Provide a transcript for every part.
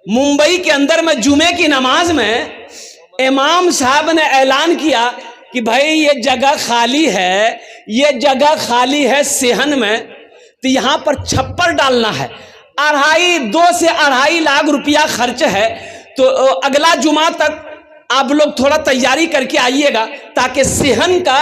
मुंबई के अंदर में जुमे की नमाज में इमाम साहब ने ऐलान किया कि भाई ये जगह खाली है, ये जगह खाली है सेहन में, तो यहाँ पर छप्पर डालना है। 2 से 2.5 लाख रुपया खर्च है। तो अगला जुमा तक आप लोग थोड़ा तैयारी करके आइएगा ताकि सेहन का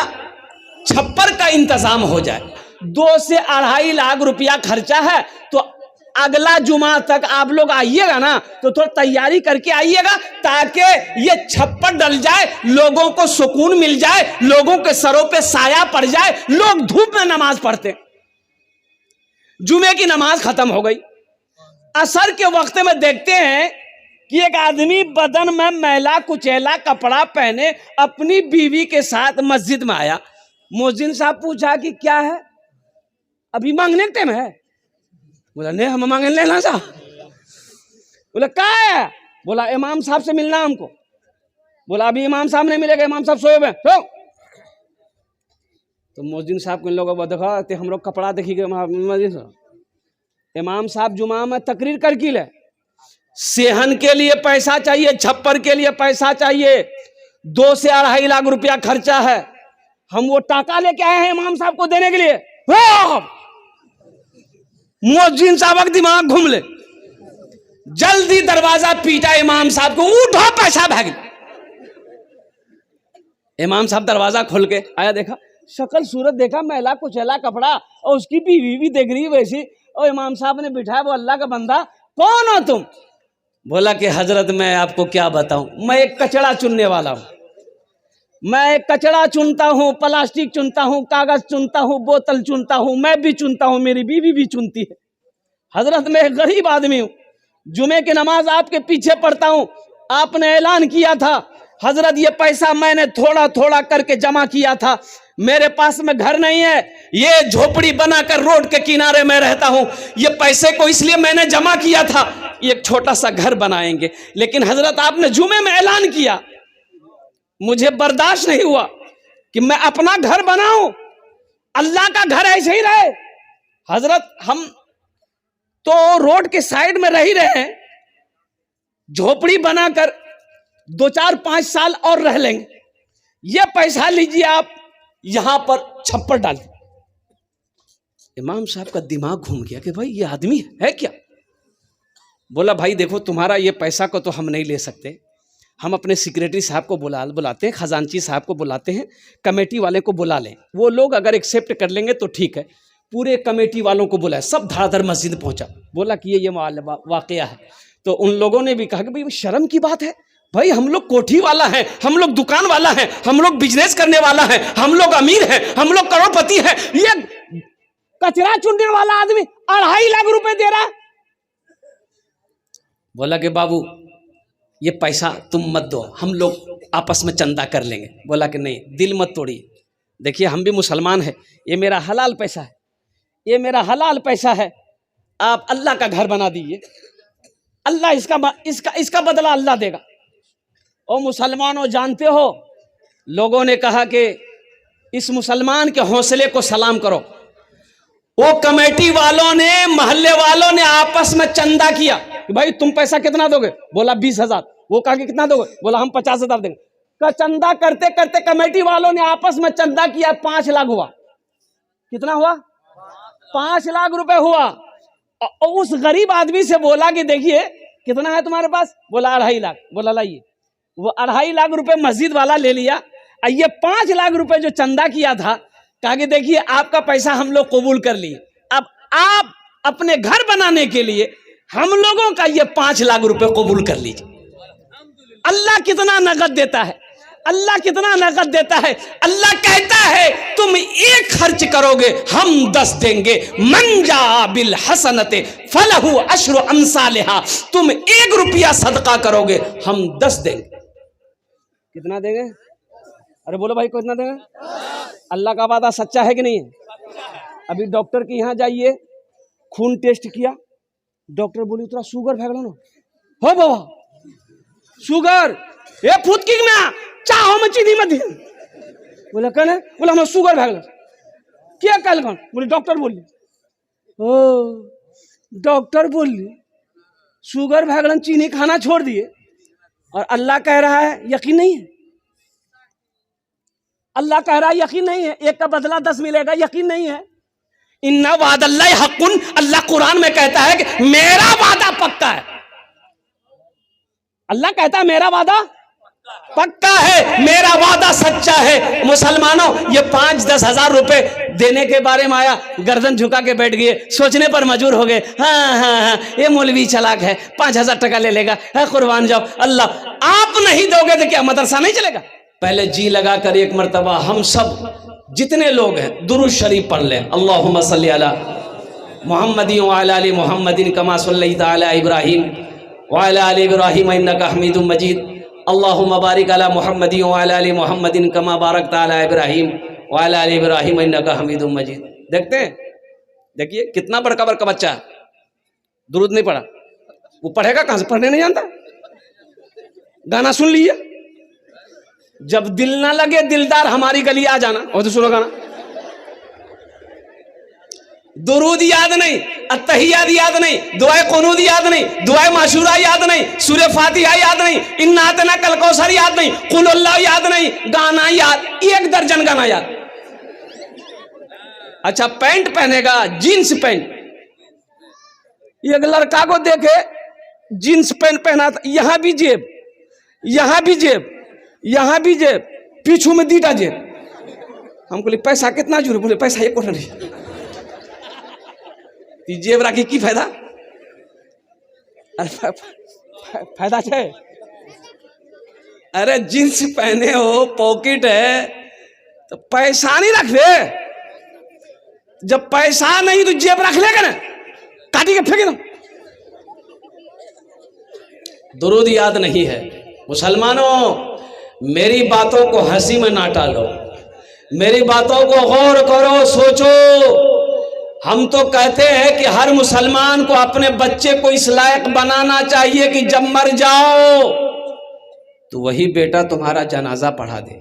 छप्पर का इंतजाम हो जाए। 2 से 2.5 लाख रुपया खर्चा है, तो अगला जुमा तक आप लोग आइएगा ना, तो थोड़ा तैयारी करके आइएगा ताकि ये छप्पर डल जाए, लोगों को सुकून मिल जाए, लोगों के सरों पे साया पड़ जाए, लोग धूप में नमाज पढ़ते। जुमे की नमाज खत्म हो गई। असर के वक्त में देखते हैं कि एक आदमी बदन में मैला कुचैला कपड़ा पहने अपनी बीवी के साथ मस्जिद में आया। मुअज्जिन साहब पूछा कि क्या है, अभी मांगने के टाइम है? बोला नहीं, हम मांगे लेना सा। बोला क्या है? बोला इमाम साहब से मिलना हमको। बोला अभी इमाम साहब नहीं मिलेगा, इमाम साहब सोए हुए। तो मुअज्जिन साहब को इन लोगों को देखा तो हम लोग कपड़ा देखी गए। इमाम साहब जुमा में तकरीर कर की ले, सेहन के लिए पैसा चाहिए, छप्पर के लिए पैसा चाहिए, 2 से 2.5 लाख रुपया खर्चा है। हम वो टाका लेके आए हैं इमाम साहब को देने के लिए। मुअज्जिन साहब का दिमाग घूम ले, जल्दी दरवाजा पीटा इमाम साहब को, उठो पैसा भाग। इमाम साहब दरवाजा खोल के आया, देखा शक्ल सूरत देखा, मैला कुचैला कपड़ा, और उसकी बीवी भी देख रही है वैसी। और इमाम साहब ने बिठाया, वो अल्लाह का बंदा कौन हो तुम? बोला कि हजरत मैं आपको क्या बताऊं, मैं एक कचड़ा चुनने वाला हूं। मैं एक कचड़ा चुनता हूं, प्लास्टिक चुनता हूं, कागज चुनता हूं, बोतल चुनता हूं, मैं भी चुनता हूं, मेरी बीवी भी चुनती है। हजरत मैं एक गरीब आदमी हूं, जुमे की नमाज आपके पीछे पढ़ता हूं। आपने ऐलान किया था हजरत, ये पैसा मैंने थोड़ा थोड़ा करके जमा किया था। मेरे पास में घर नहीं है, ये झोपड़ी बनाकर रोड के किनारे में रहता हूं। ये पैसे को इसलिए मैंने जमा किया था, एक छोटा सा घर बनाएंगे। लेकिन हजरत आपने जुमे में ऐलान किया, मुझे बर्दाश्त नहीं हुआ कि मैं अपना घर बनाऊं, अल्लाह का घर ऐसे ही रहे। हजरत हम तो रोड के साइड में रह ही रहे हैं, झोपड़ी बनाकर 2-4-5 साल और रह लेंगे। ये पैसा लीजिए, आप यहां पर छप्पर डाल। इमाम साहब का दिमाग घूम गया कि भाई ये आदमी है क्या। बोला भाई देखो, तुम्हारा ये पैसा को तो हम नहीं ले सकते, हम अपने सेक्रेटरी साहब को बुलाते हैं, खजांची साहब को बुलाते हैं, कमेटी वाले को बुला लें। वो लोग अगर एक्सेप्ट कर लेंगे तो ठीक है, पूरे कमेटी वालों को बुलाए। सब धड़ाधड़ मस्जिद पहुंचा। बोला कि ये वाकया है। तो उन लोगों ने भी कहा कि भाई शर्म की बात है, भाई हम लोग कोठी वाला है, हम लोग दुकान वाला है, हम लोग बिजनेस करने वाला है, हम लोग अमीर हैं, हम लोग करोड़पति हैं, ये कचरा चुनने वाला आदमी 2.5 लाख रुपए दे रहा। बोला कि बाबू ये पैसा तुम मत दो, हम लोग आपस में चंदा कर लेंगे। बोला कि नहीं, दिल मत तोड़िए, देखिए हम भी मुसलमान हैं, ये मेरा हलाल पैसा है, ये मेरा हलाल पैसा है, आप अल्लाह का घर बना दीजिए, अल्लाह इसका बदला अल्लाह देगा। और मुसलमानों जानते हो, लोगों ने कहा कि इस मुसलमान के हौसले को सलाम करो। वो कमेटी वालों ने, मोहल्ले वालों ने आपस में चंदा किया कि भाई तुम पैसा कितना दोगे? बोला 20,000। वो कहा कि कितना दोगे? बोला हम 50,000 देंगे। का चंदा करते करते कमेटी वालों ने आपस में चंदा किया, 5 लाख हुआ। कितना हुआ? 5 लाख रुपए हुआ। और उस गरीब आदमी से बोला कि देखिए कितना है तुम्हारे पास? बोला 2.5 लाख। बोला लाइए। वो 2.5 लाख रुपए मस्जिद वाला ले लिया। ये 5 लाख रुपए जो चंदा किया था, कहा कि देखिए आपका पैसा हम लोग कबूल कर लिए, अब आप अपने घर बनाने के लिए हम लोगों का ये 5 लाख रुपए कबूल कर लीजिए। अल्लाह कितना नगद देता है, अल्लाह कितना नगद देता है। अल्लाह कहता है तुम 1 खर्च करोगे हम 10 देंगे। मन जा बिल हसनते फलहु अशरु अमसालिहा। तुम 1 रुपया सदका करोगे हम 10 देंगे। कितना देंगे? अरे बोलो भाई कितना देंगे? अल्लाह का वादा सच्चा है कि नहीं है? अभी डॉक्टर के यहाँ जाइए, खून टेस्ट किया, डॉक्टर बोली थोड़ा शुगर भाग लो ना। हो बाबा शुगर ये फुदकी में चाहो में चीनी मत दिया। बोला कौन है? बोला हम शुगर भाग लो। क्या कल कौन? बोले डॉक्टर बोली। ओ डॉक्टर बोली शुगर भैगलन चीनी खाना छोड़ दिए और अल्लाह कह रहा है यकीन नहीं है। अल्लाह कह रहा है यकीन नहीं है, एक का बदला 10 मिलेगा, यकीन नहीं है। इन्ना वादल्लाहि हक़्क़ुन, अल्लाह कुरान में कहता है कि मेरा वादा पक्का है। अल्लाह कहता है मेरा वादा पक्का है, मेरा वादा सच्चा है। मुसलमानों, ये 5-10 हजार रुपए देने के बारे में आया, गर्दन झुका के बैठ गए, सोचने पर मजबूर हो गए। हाँ, ये मौलवी चालाक है, 5,000 टका ले लेगा, है कुर्बान जाओ। अल्लाह आप नहीं दोगे तो क्या मदरसा नहीं चलेगा? पहले जी लगा कर एक मर्तबा हम सब जितने लोग हैं दुरूद शरीफ पढ़ लें। अल्लाहुम्मा सल्ली अला मुहम्मदिन व अला आलि मुहम्मदिन कमा सल्लैता अला इब्राहीम व अला आलि इब्राहीम इन्नका हमीदुम मजीद। अल्लाहुम्मा बारिक अला मुहम्मदिन व अला आलि मुहम्मदिन कमा बारकता अला इब्राहीम व अला आलि इब्राहीम इन्नका हमीदुम मजीद। देखते हैं, देखिए कितना बड़का बड़का बच्चा है, दुरूद नहीं पढ़ा, वो पढ़ेगा कहां से? पढ़ने नहीं जानता। गाना सुन लिए, जब दिल ना लगे दिलदार हमारी गली आ जाना, और तो सुनो गाना। दुरूद याद नहीं, अत्तहियात याद नहीं, दुआए कुनूद याद नहीं, दुआए माशूरा याद नहीं, सूरह फातिहा याद नहीं, इन्ना अतना कल कौसर याद नहीं, कुल अल्लाह याद नहीं, गाना याद 1 दर्जन गाना याद। अच्छा, पैंट पहनेगा, जींस पैंट। एक लड़का को देखे जींस पैंट पहना था, यहां भी जेब, यहां भी जेब, यहां भी जेब, पीछू में 2टा जेब। हम बोले पैसा कितना जुड़े? बोले पैसा 1 कोटा नहीं। जेब राखी की फायदा? अरे फायदा है। अरे जींस पहने हो, पॉकेट है, तो पैसा नहीं रख ले। जब पैसा नहीं तो जेब रख लेगा ना, काटी के फेंक दो। दुरूद याद नहीं है। मुसलमानों, मेरी बातों को हंसी में ना टालो, मेरी बातों को गौर करो, सोचो। हम तो कहते हैं कि हर मुसलमान को अपने बच्चे को इस लायक बनाना चाहिए कि जब मर जाओ तो वही बेटा तुम्हारा जनाजा पढ़ा दे।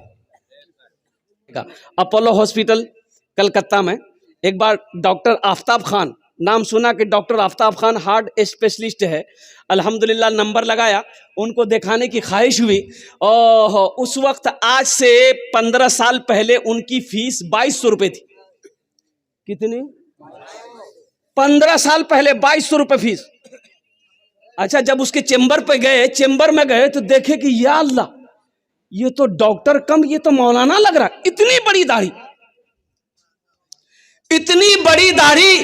अपोलो हॉस्पिटल कलकत्ता में एक बार डॉक्टर आफ्ताब खान, नाम सुना कि doctor Aftab Khan heart specialist है, अल्हम्दुलिल्लाह नंबर लगाया, उनको दिखाने की ख्वाहिश हुई। और उस वक्त आज से 15 साल पहले उनकी फीस 2200 रुपये थी। कितनी? 15 साल पहले 2200 रुपये फीस। अच्छा, जब उसके चेंबर पे गए, चेंबर में गए तो देखे कि या अल्लाह, ये तो डॉक्टर कम, ये तो मौलाना लग रहा। इतनी बड़ी दाढ़ी, इतनी बड़ी दाढ़ी।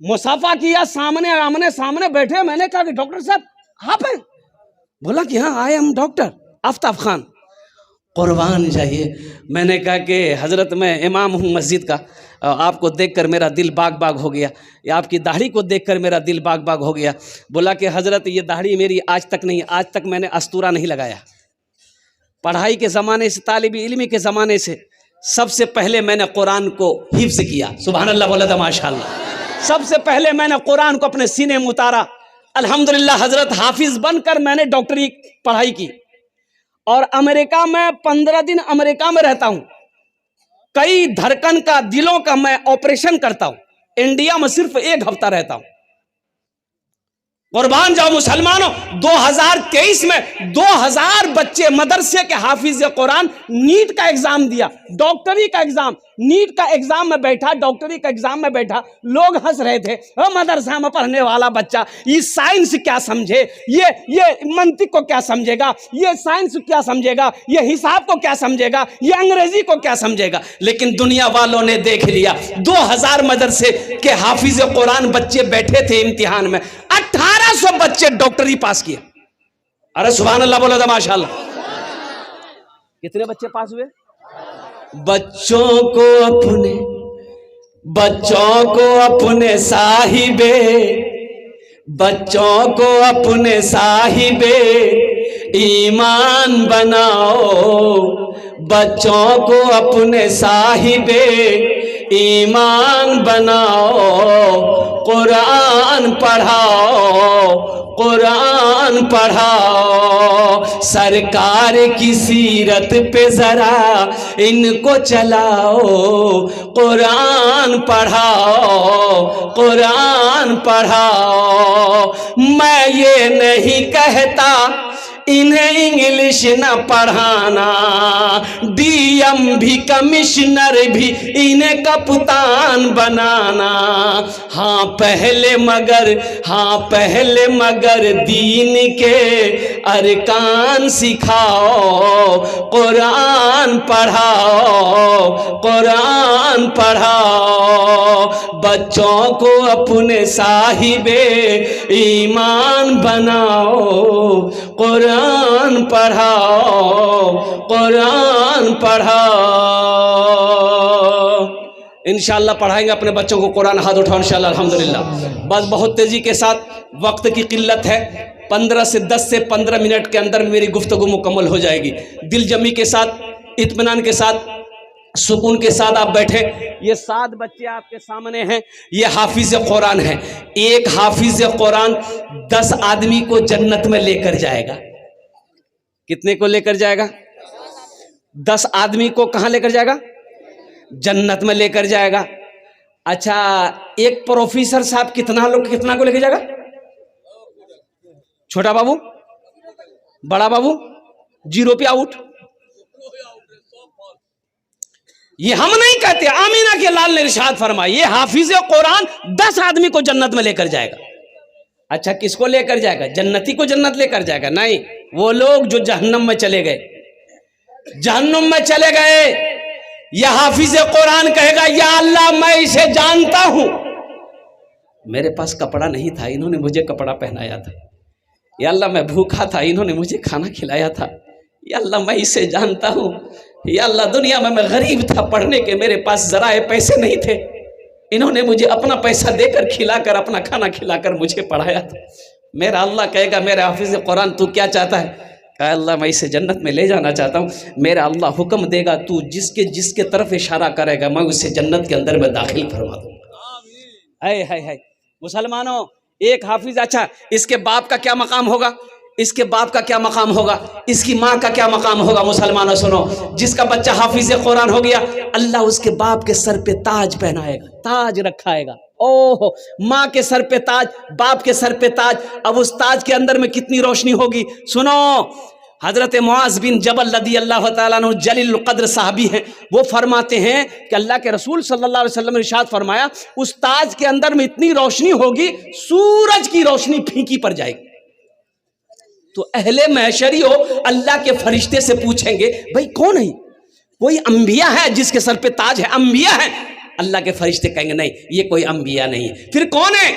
मुसाफा किया, सामने आमने सामने बैठे। मैंने कहा कि डॉक्टर साहब आप हैं? बोला कि हाँ, I am doctor Aftab Khan. कुर्बान जाइए। मैंने कहा कि हजरत मैं इमाम हूँ मस्जिद का, आपको देखकर मेरा दिल बाग बाग हो गया, या आपकी दाढ़ी को देखकर मेरा दिल बाग बाग हो गया। बोला कि हजरत ये दाढ़ी मेरी आज तक नहीं, आज तक मैंने अस्तूरा नहीं लगाया। पढ़ाई के ज़माने से, तालिब इल्मी के ज़माने से सबसे पहले मैंने कुरान को हिफ्ज़ किया। सुभान अल्लाह बोला था, माशाअल्लाह। सबसे पहले मैंने कुरान को अपने सीने में उतारा। अल्हम्दुलिल्लाह हजरत हाफिज बनकर मैंने डॉक्टरी पढ़ाई की। और अमेरिका में 15 दिन अमेरिका में रहता हूं। कई धड़कन का, दिलों का मैं ऑपरेशन करता हूं। इंडिया में सिर्फ 1 हफ्ता रहता हूं। कुर्बान जाओ मुसलमानों, 2023 में 2000 बच्चे मदरसे के हाफिज कुरान नीट का एग्जाम दिया, डॉक्टरी का एग्जाम, नीट का एग्जाम में बैठा, डॉक्टरी का एग्जाम में बैठा। लोग हंस रहे थे, मदरसा में पढ़ने वाला बच्चा ये साइंस क्या समझे, ये मंतिक को क्या समझेगा, ये साइंस क्या समझेगा, ये हिसाब को क्या समझेगा, ये अंग्रेजी को क्या समझेगा। लेकिन दुनिया वालों ने देख लिया, 2000 मदरसे के हाफिज कुरान बच्चे बैठे थे इम्तिहान में, 1800 बच्चे डॉक्टरी पास किए। अरे सुभान अल्लाह बोला था, माशाअल्लाह। कितने बच्चे पास हुए? बच्चों को अपने साहिबे, बच्चों को अपने साहिबे ईमान बनाओ, बच्चों को अपने साहिबे ईमान बनाओ, कुरान पढ़ाओ, कुरान पढ़ाओ, सरकार की सीरत पे जरा इनको चलाओ, कुरान पढ़ाओ, कुरान पढ़ाओ। मैं ये नहीं कहता इन्हें इंग्लिश न पढ़ाना, डीएम भी कमिश्नर भी इन्हें कप्तान बनाना। हाँ पहले मगर दीन के अरकान सिखाओ, कुरान पढ़ाओ, कुरान पढ़ाओ। बच्चों को अपने साहिबे ईमान बनाओ, कुरान पढ़ाओ, कुरान पढ़ाओ। इंशाअल्लाह पढ़ाएंगे अपने बच्चों को कुरान। हाथ उठाओ इंशाअल्लाह, अल्हम्दुलिल्लाह। बस बहुत तेज़ी के साथ, वक्त की किल्लत है, 10 से 15 मिनट के अंदर मेरी गुफ्तगू मुकम्मल हो जाएगी। दिल जमी के साथ, इत्मीनान के साथ, सुकून के साथ आप बैठे। ये 7 बच्चे आपके सामने हैं, ये हाफिज कुरान है। एक हाफिज कुरान 10 आदमी को जन्नत में लेकर जाएगा। कितने को लेकर जाएगा? 10 आदमी को कहां लेकर जाएगा? जन्नत में लेकर जाएगा। अच्छा, एक प्रोफेसर साहब कितना को लेकर जाएगा? छोटा बाबू, बड़ा बाबू, 0 पे आउट। ये हम नहीं कहते, आमीना के लाल ने इरशाद फरमाया, ये हाफिज कुरान 10 आदमी को जन्नत में लेकर जाएगा। अच्छा, किसको लेकर जाएगा? जन्नती को जन्नत लेकर जाएगा? नहीं, वो लोग जो जहन्नम में चले गए, जहन्नम में चले गए। यह हाफिज कुरान कहेगा, या अल्लाह मैं इसे जानता हूं, मेरे पास कपड़ा नहीं था, इन्होंने मुझे कपड़ा पहनाया था। या अल्लाह मैं भूखा था, इन्होंने मुझे खाना खिलाया था। या अल्लाह मैं इसे जानता हूं। या अल्लाह दुनिया में मैं गरीब था, पढ़ने के मेरे पास जराए पैसे नहीं थे, इन्होंने मुझे अपना पैसा देकर खिलाकर, अपना खाना खिलाकर मुझे पढ़ाया था। मेरा अल्लाह कहेगा, मेरे हाफिज कुरान तू क्या चाहता है? कहा, अल्लाह मैं इसे जन्नत में ले जाना चाहता हूँ। मेरा अल्लाह हुक्म देगा, तू जिसके तरफ इशारा करेगा मैं उसे जन्नत के अंदर में दाखिल फरमा दूंगा। है मुसलमानों, एक हाफिज, अच्छा इसके बाप का क्या मकाम होगा? इसके बाप का क्या मकाम होगा? इसकी माँ का क्या मकाम होगा? मुसलमानों सुनो, जिसका बच्चा हाफिज कुरान हो गया, अल्लाह उसके बाप के सर पे ताज पहनाएगा, ताज रखाएगा। ओहो, माँ के सर पे ताज, बाप के सर पे ताज। अब उस ताज के अंदर में कितनी रोशनी होगी? सुनो, हजरत मुआज बिन जबल रदी अल्लाह तआला अन्हु जलील कद्र साहबी हैं, वो फरमाते हैं कि अल्लाह के रसूल सल्लल्लाहु अलैहि वसल्लम ने इरशाद फरमाया, उस ताज के अंदर में इतनी रोशनी होगी, सूरज की रोशनी फीकी पड़ जाएगी। तो अहले महशरी हो, अल्लाह के फरिश्ते से पूछेंगे, भाई कौन है? कोई अंबिया है जिसके सर पे ताज है? अंबिया है? अल्लाह के फरिश्ते कहेंगे, नहीं ये कोई अंबिया नहीं है। फिर कौन है?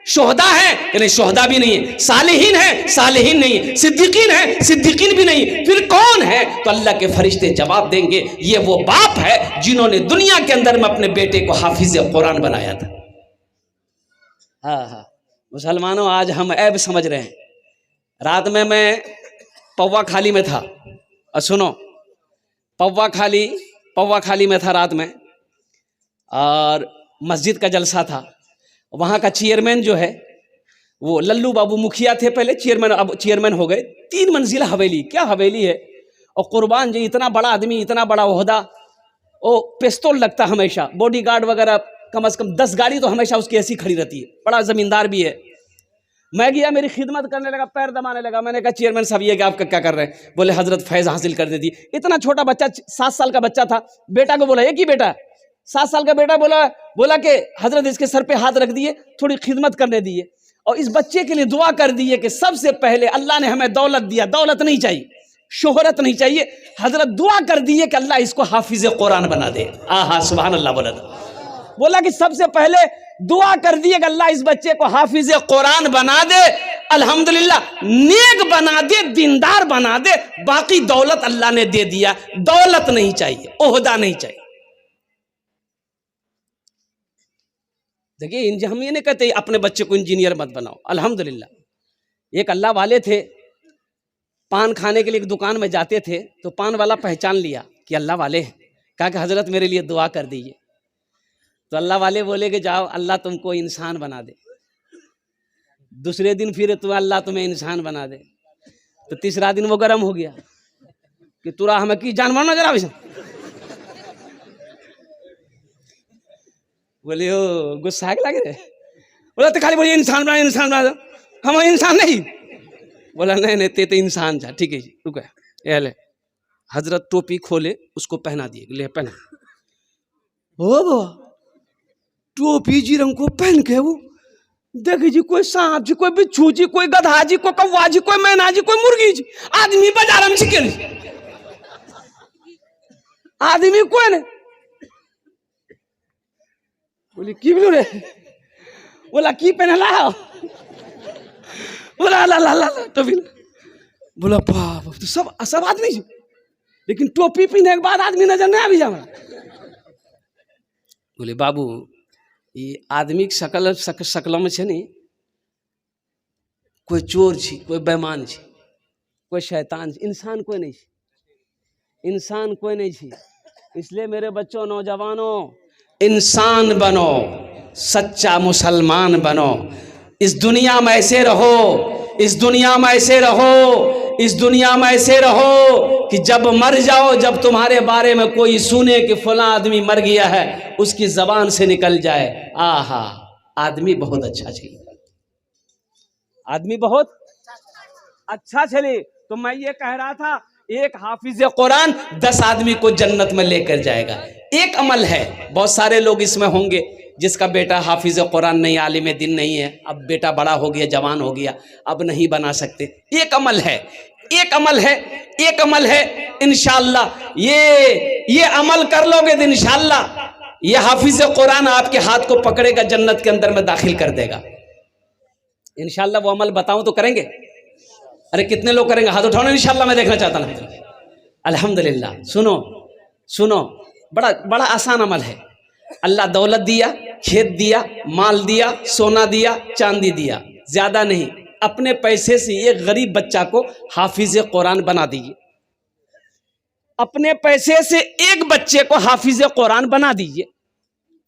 शोहदा है? कि नहीं, शोहदा भी नहीं है। सालिहीन है? सालिहीन नहीं है। सिद्दीकीन है? सिद्दीकीन भी नहीं। फिर कौन है? तो अल्लाह के फरिश्ते जवाब देंगे, ये वो बाप है जिन्होंने दुनिया के अंदर में अपने बेटे को हाफिज कुरान बनाया था। हाँ, मुसलमानों, आज हम ऐब समझ रहे हैं। रात में मैं पौवा खाली में था, और सुनो, पौवा खाली में था रात में, और मस्जिद का जलसा था। वहाँ का चेयरमैन जो है, वो लल्लू बाबू मुखिया थे पहले, चेयरमैन, अब चेयरमैन हो गए। 3 मंजिला हवेली, क्या हवेली है! और कुर्बान जी, इतना बड़ा आदमी, इतना बड़ा ओहदा, वो पिस्तौल लगता हमेशा, बॉडीगार्ड वगैरह कम से कम 10 गाड़ी तो हमेशा उसकी ऐसी खड़ी रहती है। बड़ा जमींदार भी है। मैं गया, मेरी खिदमत करने लगा, पैर दबाने लगा। मैंने कहा, चेयरमैन साहब ये कि आप क्या कर रहे हैं? बोले, हजरत फैज़ हासिल कर देती। इतना छोटा बच्चा, 7 साल का बच्चा था। बेटा को बोला, एक ही बेटा, 7 साल का बेटा, बोला कि हजरत इसके सर पे हाथ रख दिए, थोड़ी खिदमत करने दिए, और इस बच्चे के लिए दुआ कर दिए कि सबसे पहले अल्लाह ने हमें दौलत दिया, दौलत नहीं चाहिए, शोहरत नहीं चाहिए। हजरत दुआ कर दिए कि अल्लाह इसको हाफिज कुरान बना दे। आहा, सुभान अल्लाह। बोला कि सबसे पहले दुआ कर दिए कि अल्लाह इस बच्चे को हाफिज कुरान बना दे, अल्हम्दुलिल्लाह, नेक बना दे, दीनदार बना दे। बाकी दौलत अल्लाह ने दे दिया, दौलत नहीं चाहिए, ओहदा नहीं चाहिए। देखिए, हम ये नहीं कहते अपने बच्चे को इंजीनियर मत बनाओ, अल्हम्दुलिल्लाह। एक अल्लाह वाले थे, पान खाने के लिए एक दुकान में जाते थे, तो पान वाला पहचान लिया कि अल्लाह वाले हैं। कहा कि हजरत मेरे लिए दुआ कर दीजिए। तो अल्लाह वाले बोले कि जाओ, अल्लाह तुमको इंसान बना दे। दूसरे दिन फिर तो अल्लाह तुम्हें इंसान बना दे। तो तीसरा दिन वो गर्म हो गया कि तुरा हमें की जानवर नजर आवे। बोले ओ गुस्सा लगे रे। बोला तो खाली बोलिए इंसान बना दो, हम इंसान नहीं। बोला नहीं ते तो इंसान था, ठीक है जी रुको। ये ले हजरत टोपी खोले, उसको पहना दिए, ले पहना। ओ टोपी जी रंग को पहन के वो देखिए जी, कोई सांप जी, कोई बिच्छू जी, कोई गधा जी, कोई कौवा जी, कोई मैना जी, कोई मुर्गी जी, आदमी बाजार में छिके आदमी कोई नहीं। बोली की बोलो रे। बोला की पहनला। बोला ला ला ला टोपी। बोला बाप तो सब आदमी जी, लेकिन टोपी पहनने के बाद आदमी नजर नहीं आवी जा। बोले बाबू ये आदमी के शकल में छे नहीं, कोई चोर छी, कोई बेईमान छी, कोई शैतान छी, इंसान कोई नहीं छी, इंसान कोई नहीं छी। इसलिए मेरे बच्चों, नौजवानों, इंसान बनो, सच्चा मुसलमान बनो। इस दुनिया में ऐसे रहो, इस दुनिया में ऐसे रहो, इस दुनिया में ऐसे रहो कि जब मर जाओ, जब तुम्हारे बारे में कोई सुने कि फला आदमी मर गया है, उसकी जबान से निकल जाए आहा आदमी बहुत अच्छा चले, आदमी बहुत अच्छा चले। तो मैं ये कह रहा था, एक हाफिज कुरान 10 आदमी को जन्नत में लेकर जाएगा। एक अमल है, बहुत सारे लोग इसमें होंगे जिसका बेटा हाफिज कुरान नहीं, आलिम दिन नहीं है, अब बेटा बड़ा हो गया, जवान हो गया, अब नहीं बना सकते। एक अमल है, एक अमल है, एक अमल है, इंशाअल्लाह ये अमल कर लोगे तो इंशाअल्लाह ये हाफिज कुरान आपके हाथ को पकड़ेगा, जन्नत के अंदर में दाखिल कर देगा इंशाअल्लाह। वो अमल बताऊं तो करेंगे? अरे कितने लोग करेंगे? हाथ उठाओ इंशाअल्लाह, मैं देखना चाहता हूं। अल्हम्दुलिल्लाह। सुनो सुनो, बड़ा बड़ा आसान अमल है। अल्लाह दौलत दिया, खेत दिया, माल दिया, सोना दिया, चांदी दिया, ज्यादा नहीं, अपने पैसे से एक गरीब बच्चा को हाफिज कुरान बना दीजिए। अपने पैसे से एक बच्चे को हाफिज कुरान बना दीजिए,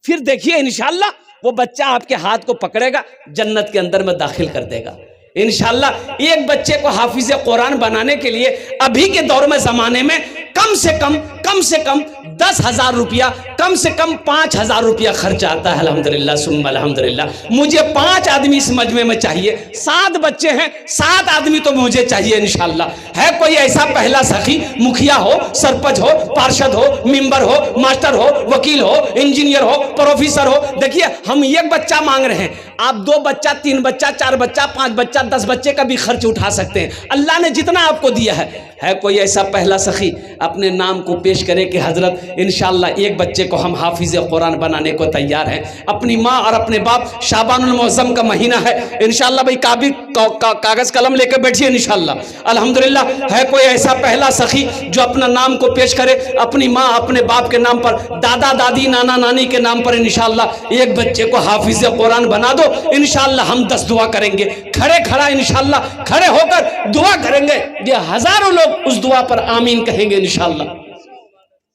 फिर देखिए इंशाअल्लाह वो बच्चा आपके हाथ को पकड़ेगा, जन्नत के अंदर में दाखिल कर देगा इंशाअल्लाह। एक बच्चे को हाफिज कुरान बनाने के लिए अभी के दौर में, जमाने में कम से कम 10,000 रुपया, कम से कम 5,000 रुपया खर्च आता है। अल्हम्दुलिल्लाह सुम्मा अल्हम्दुलिल्लाह। मुझे 5 आदमी इस मजमे में चाहिए, 7 बच्चे हैं, 7 आदमी तो मुझे चाहिए इंशाअल्लाह। है कोई ऐसा पहला सखी, मुखिया हो, सरपंच हो, पार्षद हो, मेंबर हो, मास्टर हो, वकील हो, इंजीनियर हो, प्रोफेसर हो? देखिए हम एक बच्चा मांग रहे हैं, आप 2 बच्चा, 3 बच्चा, 4 बच्चा, 5 बच्चा, 10 बच्चे का भी खर्च उठा सकते हैं, अल्लाह ने जितना आपको दिया है। कोई ऐसा पहला सखी अपने नाम को पेश करे कि हजरत इंशाअल्लाह एक बच्चे को हम हाफिज कुरान बनाने को तैयार हैं। अपनी माँ और अपने बाप, शाबानुल मुअज़्ज़म का महीना है इंशाअल्लाह, भाई कागज कलम लेकर बैठिए इंशाअल्लाह। अल्हम्दुलिल्लाह। है कोई ऐसा पहला सखी जो अपना नाम को पेश करे, अपनी माँ अपने बाप के नाम पर, दादा दादी, नाना नानी के नाम पर इंशाअल्लाह एक बच्चे को हाफिज कुरान बना दो इंशाअल्लाह। हम 10 दुआ करेंगे, खड़ा इंशाअल्लाह, खड़े होकर दुआ करेंगे, ये हजारों लोग उस दुआ पर आमीन कहेंगे इंशाअल्लाह।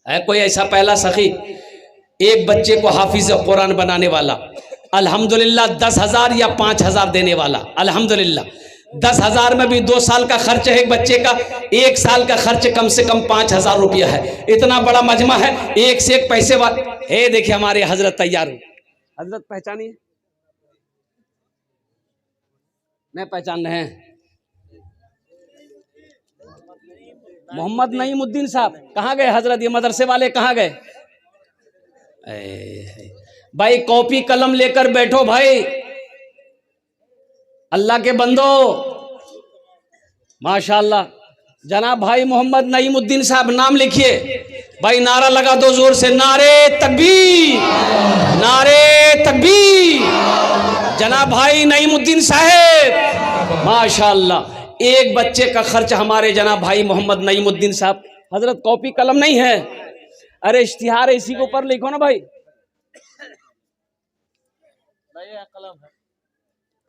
है कोई ऐसा पहला सखी एक बच्चे को हाफिज कुरान बनाने वाला? अल्हम्दुलिल्लाह। 10,000 या 5,000 देने वाला? अल्हम्दुलिल्लाह। 10,000 में भी 2 साल का खर्च है एक बच्चे का, 1 साल का खर्च कम से कम 5,000 रुपया है। इतना बड़ा मजमा है, एक से एक पैसे वाले। देखिए हमारे हजरत तैयार हो। हजरत पहचानिए, नहीं पहचान रहे हैं? मोहम्मद नईमुद्दीन साहब कहाँ गए हजरत? ये मदरसे वाले कहाँ गए? भाई कॉपी कलम लेकर बैठो भाई, अल्लाह के बंदो, माशाअल्लाह। जनाब भाई मोहम्मद नईमुद्दीन साहब, नाम लिखिए भाई, नारा लगा दो जोर से, नारे तकबीर, नारे तकबीर। जनाब भाई नईमुद्दीन साहब माशाअल्लाह। एक बच्चे का खर्च हमारे जनाब भाई मोहम्मद नईमुद्दीन साहब। हजरत कॉपी कलम नहीं है? अरे इश्तिहार इसी के ऊपर लिखो ना भाई। कलम है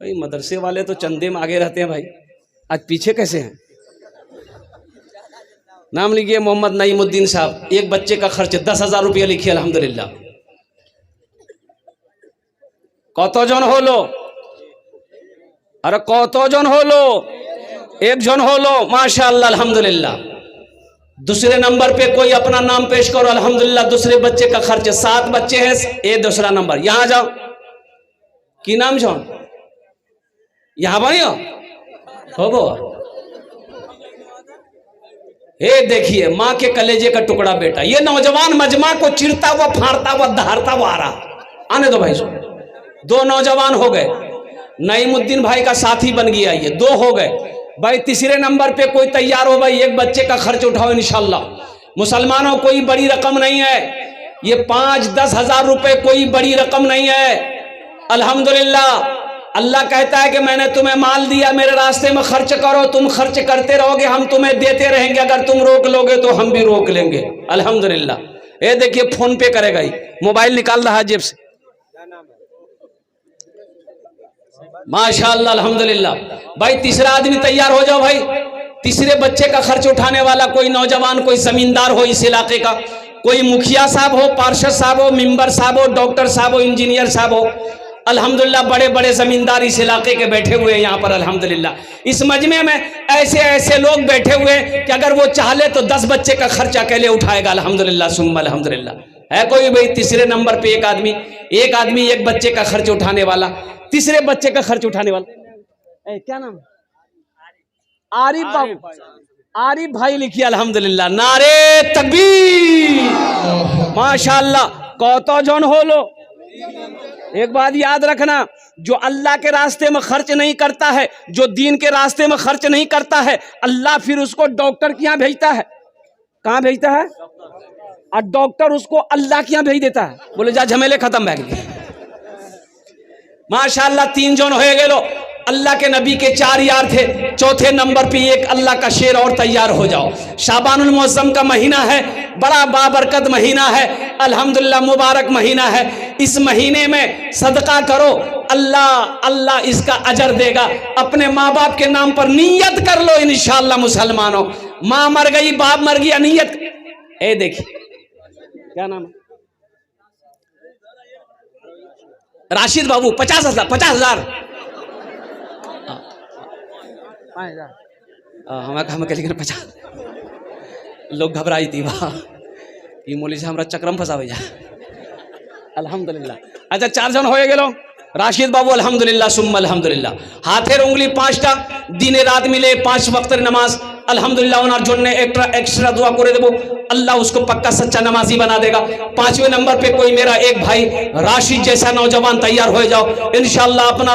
भाई, मदरसे वाले तो चंदे में आगे रहते हैं भाई, आज पीछे कैसे हैं? नाम लिखिए मोहम्मद नईमुद्दीन साहब, एक बच्चे का खर्च 10,000 रुपया लिखिए अल्हम्दुलिल्लाह। कत जन हलो? अरे कौतो जन हो लो, एक जन हो लो, माशाअल्लाह अल्हम्दुलिल्लाह। दूसरे नंबर पे कोई अपना नाम पेश करो, अल्हम्दुलिल्लाह। दूसरे बच्चे का खर्च, 7 बच्चे हैं, ये दूसरा नंबर। यहां जाओ, की नाम छो, यहां बनियो हो गो। हे देखिए, माँ के कलेजे का टुकड़ा बेटा, ये नौजवान मजमा को चिरता हुआ, फाड़ता हुआ, दहाड़ता हुआ आ रहा। आने दो भाई, 2 नौजवान हो गए। नईमुद्दीन भाई का साथी बन गया, ये 2 हो गए भाई। तीसरे नंबर पे कोई तैयार हो भाई, एक बच्चे का खर्च उठाओ इंशाल्लाह। मुसलमानों कोई बड़ी रकम नहीं है, ये 5-10 हजार रुपए कोई बड़ी रकम नहीं है। अल्हम्दुलिल्लाह, अल्लाह कहता है कि मैंने तुम्हें माल दिया, मेरे रास्ते में खर्च करो। तुम खर्च करते रहोगे, हम तुम्हें देते रहेंगे। अगर तुम रोक लोगे तो हम भी रोक लेंगे। अल्हम्दुलिल्लाह। ये देखिए, फोन पे करेगा ही, मोबाइल निकाल रहा है जेब से, माशाअल्लाह अल्हम्दुलिल्लाह। भाई तीसरा आदमी तैयार हो जाओ भाई। तीसरे बच्चे का खर्च उठाने वाला कोई नौजवान, कोई जमींदार हो इस इलाके का, कोई मुखिया साहब हो, पार्षद साहब हो, मेंबर साहब हो, डॉक्टर साहब हो, इंजीनियर साहब हो। अल्हम्दुलिल्लाह, बड़े बड़े जमींदार इस इलाके के बैठे हुए हैं यहाँ पर अल्हम्दुलिल्लाह। इस मजमे में ऐसे ऐसे लोग बैठे हुए हैं कि अगर वो चाहे तो 10 बच्चे का खर्च अकेले उठाएगा। अल्हम्दुलिल्लाह सुम्मा अल्हम्दुलिल्लाह। है कोई भाई तीसरे नंबर पे एक आदमी एक बच्चे का खर्च उठाने वाला, तीसरे बच्चे का खर्च उठाने वाला। क्या नाम? आरिफ बाबू, आरिफ भाई लिखिए अल्हम्दुलिल्लाह। नारे तकबीर, माशाअल्लाह। कौतो जन हो लो। एक बात याद रखना, जो अल्लाह के रास्ते में खर्च नहीं करता है, जो दीन के रास्ते में खर्च नहीं करता है, अल्लाह फिर उसको डॉक्टर के यहाँ भेजता है। कहाँ भेजता है? और डॉक्टर उसको अल्लाह के यहाँ भेज देता है। बोले जा झमेले खत्म बैग। माशाअल्लाह, 3 जन हो गए लो। अल्लाह के नबी के 4 यार थे। चौथे नंबर पे एक अल्लाह का शेर और तैयार हो जाओ। शाबानुल मुअज्जम का महीना है, बड़ा बाबरकत महीना है अल्हम्दुलिल्लाह, मुबारक महीना है। इस महीने में सदका करो, अल्लाह अल्लाह इसका अजर देगा। अपने माँ बाप के नाम पर नियत कर लो इंशाअल्लाह। मुसलमानों, माँ मर गई, बाप मर गया, नियत। ए देखिए, क्या नाम है? राशिद बाबू। 50,000 50,000 हमें कहा लेकिन 50 लोग घबराई थी वाह, ये मोली से हमारा चक्रम फंसावे जा। अल्हम्दुलिल्लाह। अच्छा, 4 जन हो गए। राशिद बाबू अल्हम्दुलिल्लाह सुम्मा अल्हम्दुलिल्लाह। हाथेर उंगली 5टा, दिने रात मिले 5 वक्त नमाज अल्हम्दुलिल्लाह। उनार जोड़ने एक्स्ट्रा दुआ करे देबो, अल्लाह उसको पक्का सच्चा नमाजी बना देगा। 5वें नंबर पे कोई मेरा एक भाई राशिद जैसा नौजवान तैयार हो जाओ इंशाअल्लाह। अपना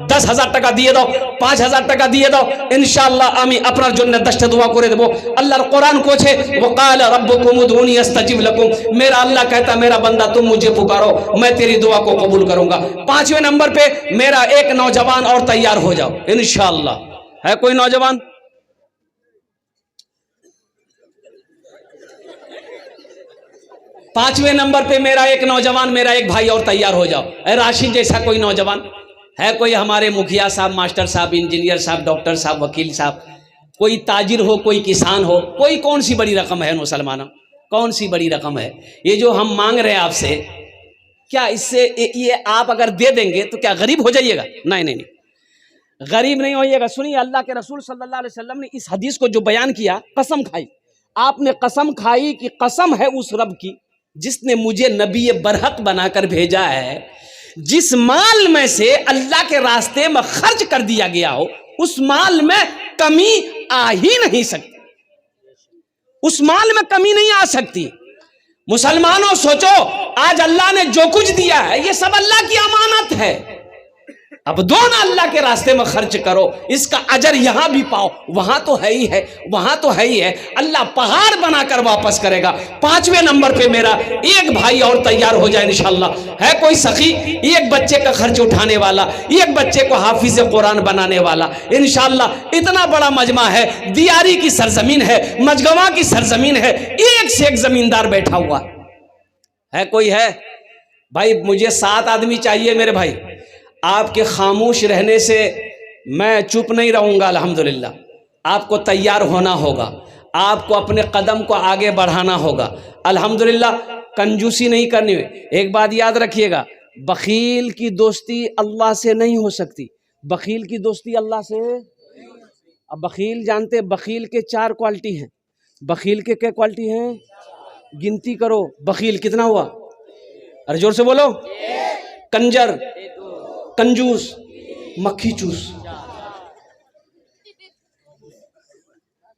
10,000 टाका दिए दो, 5,000 टाका दिए दो इंशाअल्लाह। आमी अपना जोड़ने 10टा दुआ करे देबो। अल्लाह कुरान को छे, वकाल रब्बुकुम उदऊनी अस्तजिब लकुम। मेरा अल्लाह कहता, मेरा बंदा तुम मुझे पुकारो, मैं तेरी दुआ को कबूल करूंगा। 5वें नंबर पे मेरा एक नौजवान और तैयार हो जाओ इंशाअल्लाह। है कोई नौजवान? पांचवें नंबर पे मेरा एक नौजवान, मेरा एक भाई और तैयार हो जाओ। राशिद जैसा कोई नौजवान है? कोई हमारे मुखिया साहब, मास्टर साहब, इंजीनियर साहब, डॉक्टर साहब, वकील साहब, कोई ताजिर हो, कोई किसान हो, कोई कौन सी बड़ी रकम है मुसलमानों? कौन सी बड़ी रकम है? ये जो हम मांग रहे हैं आपसे, क्या इससे ये आप अगर दे देंगे तो क्या गरीब हो जाइएगा? नहीं नहीं नहीं, गरीब नहीं होइएगा। सुनिए, अल्लाह के रसूल सल्लल्लाहु अलैहि वसल्लम ने इस हदीस को जो बयान किया, कसम खाई, आपने कसम खाई कि कसम है उस रब की जिसने मुझे नबी बरहक बनाकर भेजा है, जिस माल में से अल्लाह के रास्ते में खर्च कर दिया गया हो, उस माल में कमी आ ही नहीं सकती। उस माल में कमी नहीं आ सकती। मुसलमानों सोचो, आज अल्लाह ने जो कुछ दिया है ये सब अल्लाह की अमानत है। अब दो ना, अल्लाह के रास्ते में खर्च करो, इसका अजर यहां भी पाओ, वहां तो है ही है, वहां तो है ही है। अल्लाह पहाड़ बनाकर वापस करेगा। 5वें नंबर पे मेरा एक भाई और तैयार हो जाए इंशाअल्लाह। है कोई सखी एक बच्चे का खर्च उठाने वाला, एक बच्चे को हाफिज कुरान बनाने वाला इंशाअल्लाह। इतना बड़ा मजमा है, दियारी की सरजमीन है, मजगवा की सरजमीन है, एक से एक जमींदार बैठा हुआ है। कोई है भाई? मुझे 7 आदमी चाहिए मेरे भाई। आपके खामोश रहने से मैं चुप नहीं रहूँगा अल्हम्दुलिल्लाह। आपको तैयार होना होगा, आपको अपने कदम को आगे बढ़ाना होगा अल्हम्दुलिल्लाह। कंजूसी नहीं करनी है। एक बात याद रखिएगा, बखील की दोस्ती अल्लाह से नहीं हो सकती, बखील की दोस्ती अल्लाह से। अब बखील जानते, बखील के 4 क्वालिटी हैं। बखील के क्या क्वालिटी हैं? गिनती करो, बखील कितना हुआ? अरे जोर से बोलो। कंजर, कंजूस, मक्खी चूस।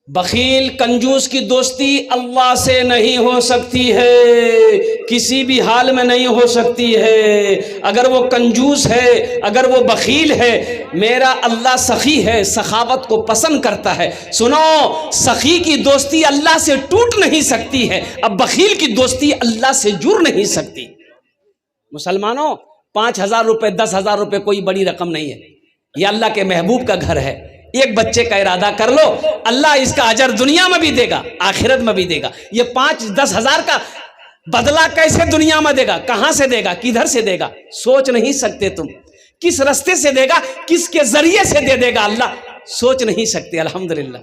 बखील कंजूस की दोस्ती अल्लाह से नहीं हो सकती है, किसी भी हाल में नहीं हो सकती है। अगर वो कंजूस है, अगर वो बखील है, मेरा अल्लाह सखी है, सखावत को पसंद करता है। सुनो, सखी की दोस्ती अल्लाह से टूट नहीं सकती है, अब बखील की दोस्ती अल्लाह से जुड़ नहीं सकती। मुसलमानों, 5,000 रुपये 10,000 रुपये कोई बड़ी रकम नहीं है। यह अल्लाह के महबूब का घर है। एक बच्चे का इरादा कर लो, अल्लाह इसका अजर दुनिया में भी देगा, आखिरत में भी देगा। ये 5-10 हजार का बदला कैसे दुनिया में देगा? कहां से देगा? किधर से देगा? सोच नहीं सकते तुम। किस रास्ते से देगा, किसके जरिए से दे देगा अल्लाह, सोच नहीं सकते। अल्हम्दुलिल्लाह।